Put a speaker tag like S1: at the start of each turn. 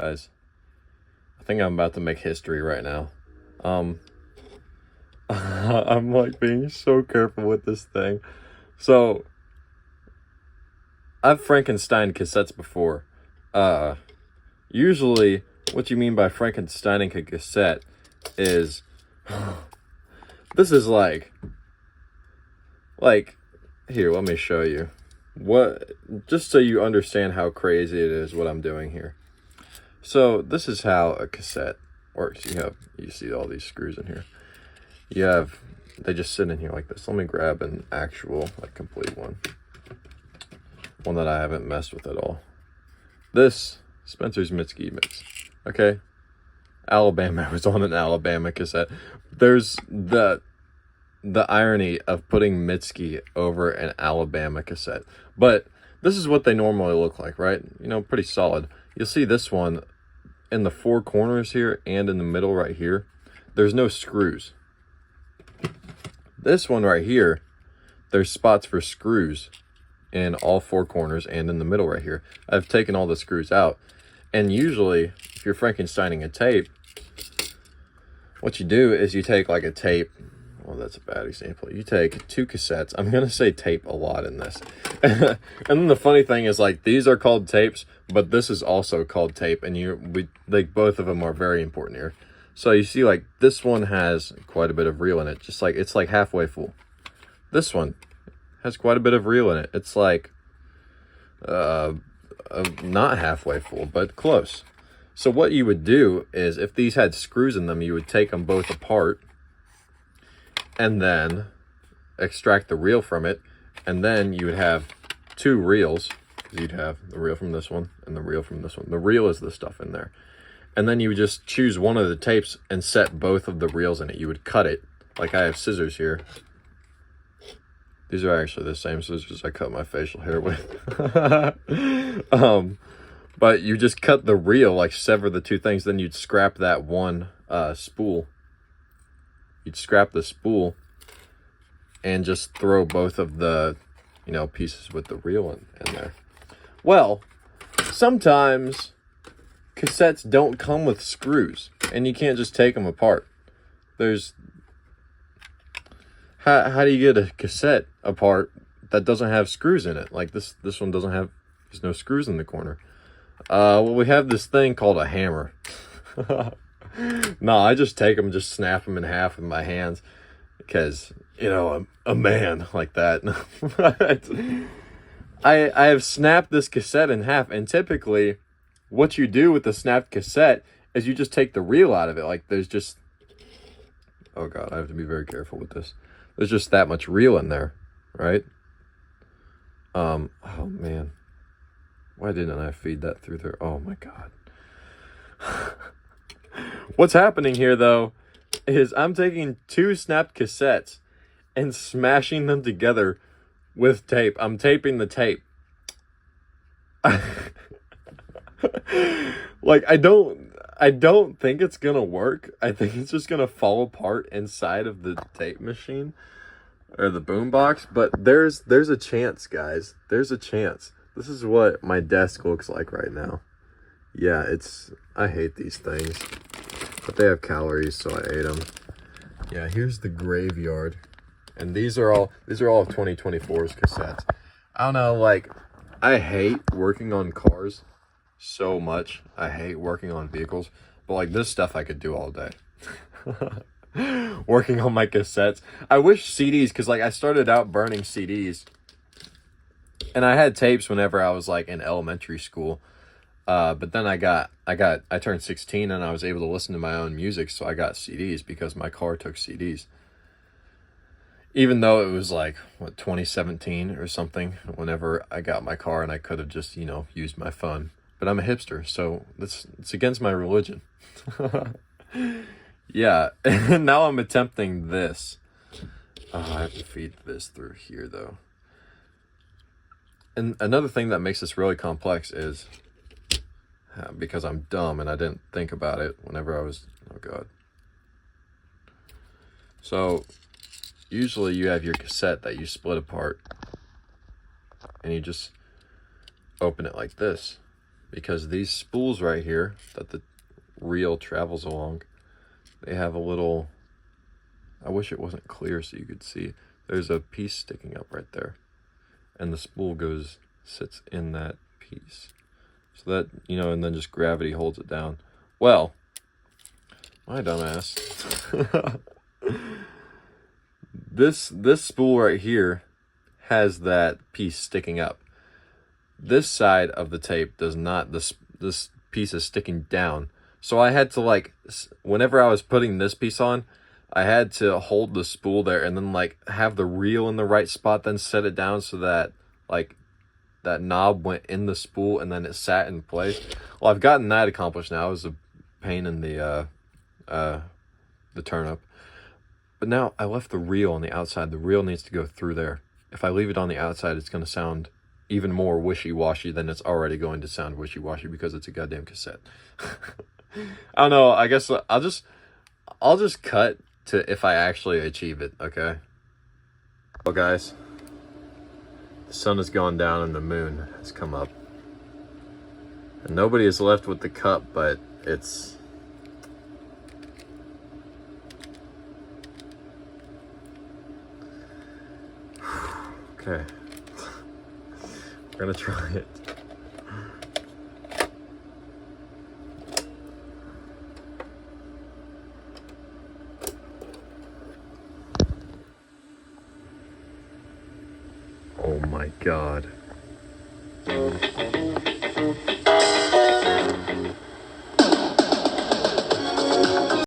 S1: Guys, I think I'm about to make history right now. I'm like being so careful with this thing. So, I've Frankenstein cassettes before. Uh, Usually, what you mean by Frankensteining a cassette is this is like here. Let me show you what, just so you understand how crazy it is what I'm doing here. So this is how a cassette works. You see all these screws in here. They just sit in here like this. Let me grab an actual like complete one that I haven't messed with at all. This Spencer's Mitski mix. Okay, Alabama. I was on an Alabama cassette. There's the irony of putting Mitski over an Alabama cassette, but this is what they normally look like, right? You know, pretty solid. You'll see this one in the four corners here and in the middle right here. There's no screws. This one right here, there's spots for screws in all four corners and in the middle right here. I've taken all the screws out. And usually, if you're Frankensteining a tape, what you do is you take like a tape. Well, that's a bad example. You take two cassettes. I'm going to say tape a lot in this. And then the funny thing is, like, these are called tapes, but this is also called tape. And like both of them are very important here. So you see, like, this one has quite a bit of reel in it. Just like, it's like halfway full. This one has quite a bit of reel in it. It's like, not halfway full, but close. So what you would do is, if these had screws in them, you would take them both apart and then extract the reel from it. And then you would have two reels, because you'd have the reel from this one and the reel from this one. The reel is the stuff in there. And then you would just choose one of the tapes and set both of the reels in it. You would cut it. Like, I have scissors here. These are actually the same scissors I cut my facial hair with. But you just cut the reel, like sever the two things. Then you'd scrap that one spool. You'd scrap the spool and just throw both of the, pieces with the reel in there. Well, sometimes cassettes don't come with screws, and you can't just take them apart. How do you get a cassette apart that doesn't have screws in it? Like this one doesn't have, there's no screws in the corner. Well, we have this thing called a hammer. No, I just take them, just snap them in half with my hands, because, I'm a man like that. I have snapped this cassette in half, and typically what you do with the snapped cassette is you just take the reel out of it. Like, there's just, oh God, I have to be very careful with this. There's just that much reel in there, right? Oh man, why didn't I feed that through there? Oh my God. What's happening here, though, is I'm taking two snapped cassettes and smashing them together with tape. I'm taping the tape. Like, I don't think it's gonna work. I think it's just gonna fall apart inside of the tape machine or the boombox. But there's a chance, guys. There's a chance. This is what my desk looks like right now. Yeah, I hate these things, but they have calories, so I ate them. Yeah, here's the graveyard, and these are all of 2024's cassettes. I don't know, like, I hate working on cars so much. I hate working on vehicles, but like this stuff I could do all day. Working on my cassettes. I wish CDs, because like I started out burning CDs, and I had tapes whenever I was like in elementary school. But then I turned 16 and I was able to listen to my own music, so I got CDs because my car took CDs. Even though it was like, 2017 or something, whenever I got my car, and I could have just, used my phone. But I'm a hipster, so it's against my religion. Yeah, and now I'm attempting this. Oh, I have to feed this through here, though. And another thing that makes this really complex is, because I'm dumb and I didn't think about it whenever I was, oh God. So, usually you have your cassette that you split apart, and you just open it like this. because these spools right here that the reel travels along, they have a little, I wish it wasn't clear so you could see. There's a piece sticking up right there, and the spool sits in that piece. So that, you know, and then just gravity holds it down. Well, my dumbass. This spool right here has that piece sticking up. This side of the tape does not. This piece is sticking down. So I had to, like, whenever I was putting this piece on, I had to hold the spool there and then, like, have the reel in the right spot, then set it down so that, like, that knob went in the spool and then it sat in place. Well, I've gotten that accomplished now. It was a pain in the turnip. But now I left the reel on the outside. The reel needs to go through there. If I leave it on the outside, it's going to sound even more wishy-washy than it's already going to sound wishy-washy because it's a goddamn cassette. I don't know. I guess I'll just cut to if I actually achieve it, okay? Well, guys, the sun has gone down and the moon has come up. And nobody is left with the cup, but it's... Okay. We're gonna try it. Oh my God.